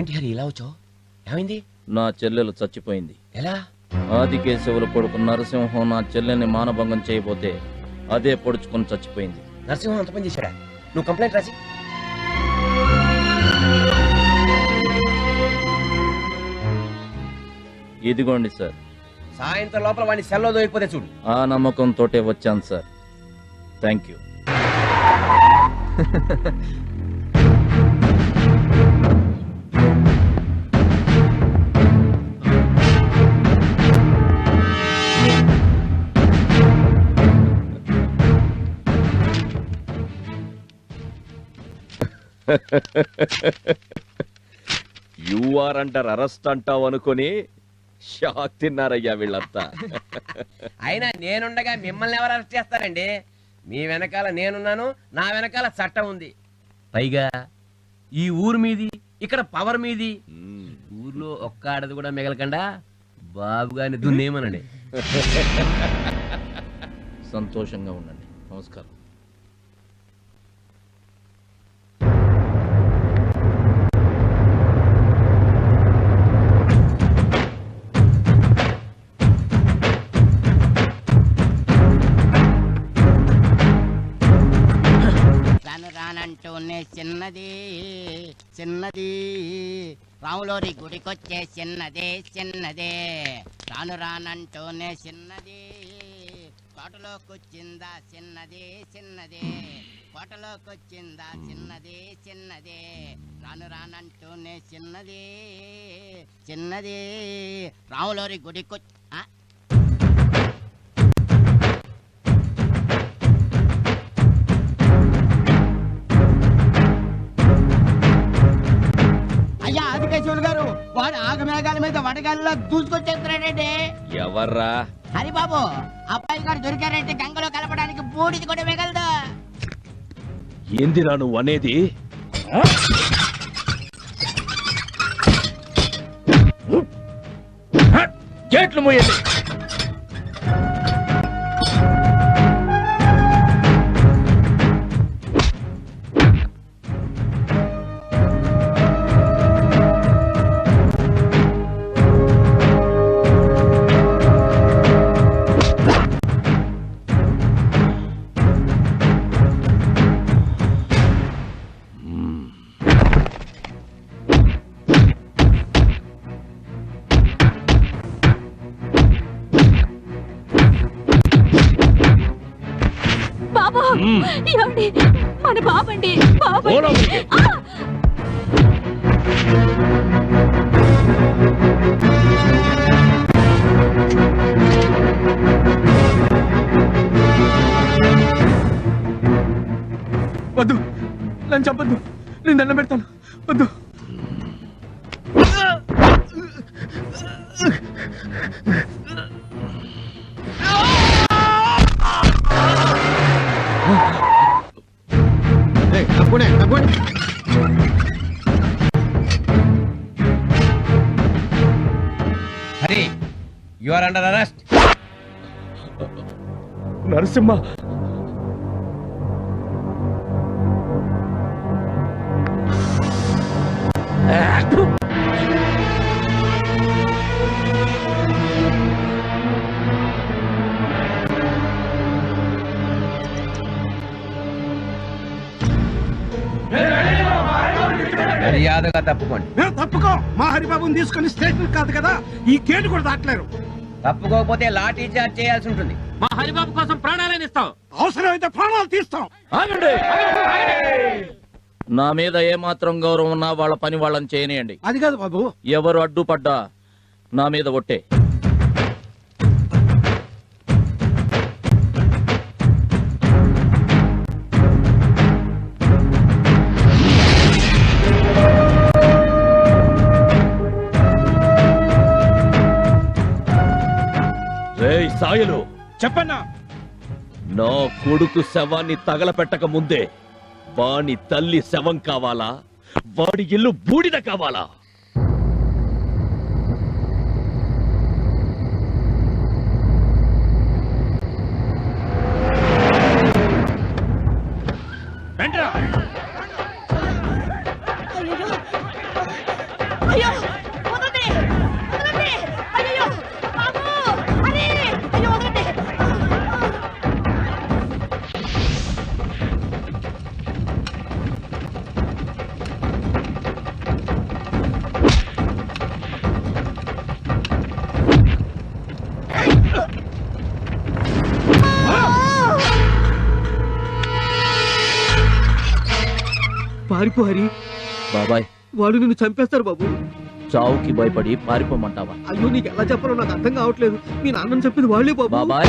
ఏంటి హరి ఇలా వచ్చావు? ఏమైంది? నా చెల్లెలు చచ్చిపోయింది. ఎలా? ఆదికేశవుల కొడుకు నరసింహం నా చెల్లెల్ని మానభంగం చేయబోతే అదే పొడుచుకొని చచ్చిపోయింది. నరసింహం అంత పని చేశాడా? నువ్వు కంప్లైంట్ రాసి. ఇదిగోండి సార్. సాయంత్రం లోపల వాడిని సెల్లో దొరికిపోతే చూడు. ఆ నమ్మకంతోటే వచ్చాను సార్. Thank you. యూఆర్ అంటారు అరెస్ట్ అంటావు అనుకుని షాక్ తిన్నారయ్యా వీళ్ళంతా. అయినా నేనుండగా మిమ్మల్ని ఎవరు అరెస్ట్ చేస్తారండి? మీ వెనకాల నేనున్నాను, నా వెనకాల చట్టం ఉంది. పైగా ఈ ఊరు మీది, ఇక్కడ పవర్ మీది. ఊర్లో ఒక్క ఆడది కూడా మిగలకుండా బాబు గారిని దున్నేమనండి. సంతోషంగా ఉండండి. నమస్కారం. రానంటూనే చిన్నది చిన్నది రాములోరి గుడికొచ్చే చిన్నదే చిన్నదే రానంటూనే చిన్నది కోటలోకొచ్చిందా చిన్నదే చిన్నదే కోటలోకొచ్చిందా చిన్నదే చిన్నదే రానంటూనే చిన్నది చిన్నది రాములోరి గుడికొచ్చి గారు వాడు ఆగమేఘాల మీద వడగాలిలో దూసుకొచ్చేస్తున్నాడండి. ఎవర్రా? హరిబాబు, అబ్బాయి గారు దొరికారంటే గంగలో కలపడానికి బూడిది కూడా మిగలదు. ఏందిరా నువ్వు అనేది? గేట్లు మూయండి. మన బాబండి వద్దు, నన్ను చెప్పద్దు, నేను దండం పెడతాను. వద్దు. Hari, you are under arrest. Narasimha, మర్యాదగా తప్పుకోండి. తప్పుకో. మా హరిబాబుని తీసుకుని స్టేషన్ కాదు కదా, ఈ గేటు కూడా దాటలేరు. తప్పుకోకపోతే లాఠీ చార్జ్ చేయాల్సి ఉంటుంది. మా హరిబాబు కోసం ప్రాణాలను ఇస్తాం, అవసరమైతే ప్రాణాలు తీస్తాం. నా మీద ఏమాత్రం గౌరవం ఉన్నా వాళ్ళ పని వాళ్ళని చేయనియండి. అది కాదు బాబు, ఎవరు అడ్డుపడ్డా నా మీద ఒట్టే. సాయలు చెప్పన్నా. నా కొడుకు శవాన్ని తగలపెట్టక ముందే వాని తల్లి శవం కావాలా, వాడి ఇల్లు బూడిద కావాలా? పారిపో హరి, బాబాయ్, వాళ్ళు నిన్ను చంపేస్తారు బాబు. చావుకి భయపడి పారిపోమంటావా? అయ్యో నీకు ఎలా చెప్పాలో నాకు అర్థం కావట్లేదు. మీ నాన్నని చెప్పింది వాళ్ళే బాబు. బాబాయ్,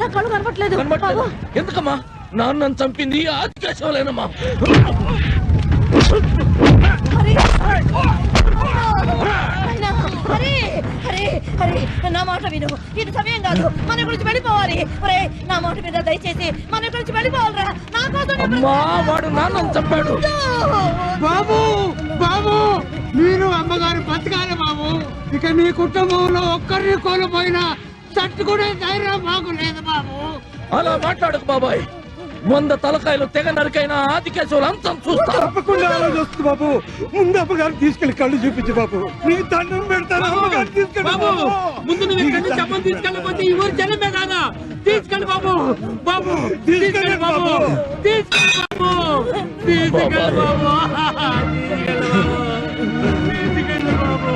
నా కళ్ళు కనపట్లేదు. ఎందుకమ్మా? నాన్నను చంపింది ఆదికేశవులేనమ్మా. నా మాట విను, ఇది సమయం కాదు, మన గురించి వెళ్ళిపోవాలి. నా మాట మీద దయచేసి మన గురించి వెళ్ళిపోవాలరా. నా కోసం అమ్మా, వాడు నాన్నను చంపాడు. బాబు బాబు, మీరు అమ్మగారు బతకాలి బాబు. ఇక నీ కుటుంబంలో ఒక్కరిని కోల్పోయినా తట్టుకునే ధైర్యం మాకు లేదు బాబు. అలా మాట్లాడకు బాబాయ్. 100 తలకాయలు తెగ నరికైనా ఆదికేశవులు అంతం చూస్తా. తప్పకుండా ఆలోచిస్తుంది బాబు. ముందు అమ్మగారిని తీసుకెళ్లి కళ్ళు చూపించు బాబు. నీకు దండం పెడతాను. అమ్మగారిని తీసుకెళ్ళి బాబు. ముందు నువ్వు ఇక్కడి నుంచి అమ్మని తీసుకెళ్ళిపోతే ఈ ఊరు జనమే కాదా? తీసుకెళ్ళి బాబు. బాబు తీసుకెళ్ళి బాబు. తీసుకెళ్ళి బాబు. తీసుకెళ్ళి బాబు. తీసుకెళ్ళి బాబు.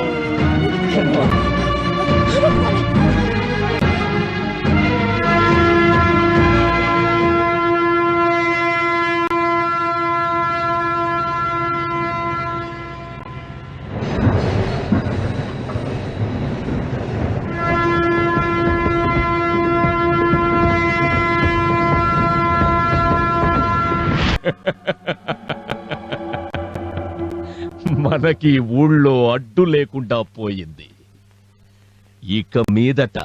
మనకి ఊళ్ళో అడ్డు లేకుండా పోయింది. ఇక మీదట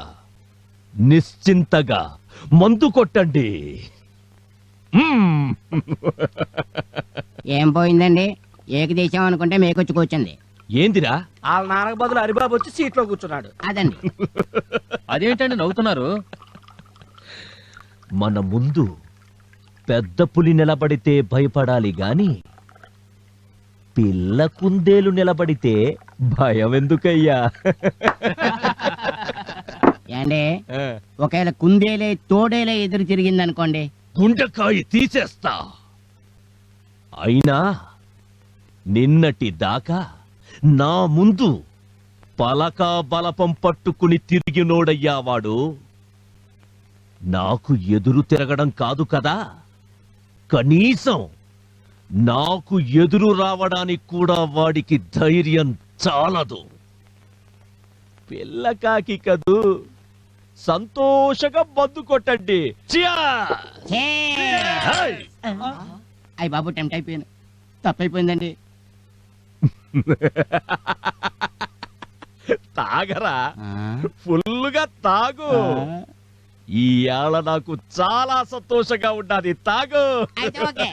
నిశ్చింతగా మందు కొట్టండి. ఏం పోయిందండి? ఏకదేశం అనుకుంటే మేకొచ్చి కూర్చుంది. ఏందిరా? వాళ్ళ నాన్నకు బదులు హరిబాబు వచ్చి సీట్లో కూర్చున్నాడు. అదండి. అదేంటండి నవ్వుతున్నారు? మన ముందు పెద్ద పులి నిలబడితే భయపడాలి గాని పిల్ల కుందేలు నిలబడితే భయం ఎందుకయ్యా? ఏండి, ఒకవేళ కుందేలే తోడేలే ఎదురు తిరిగిందనుకోండి, గుండెకాయ తీసేస్తా. అయినా నిన్నటి దాకా నా ముందు పలకా బలపం పట్టుకుని తిరిగినోడయ్యా వాడు. నాకు ఎదురు తిరగడం కాదు కదా, కనీసం నాకు ఎదురు రావడానికి కూడా వాడికి ధైర్యం చాలదు. పిల్లకాకి కదూ, సంతోషంగా మందు కొట్టండి. అయ్యి బాబు, టెంప్ట్ అయిపోయాను. తప్పైపోయిందండి. తాగరా, ఫుల్లుగా తాగు. ఈ ఏళ నాకు చాలా సంతోషంగా ఉండాలి. తాగు. అయితే ఓకే.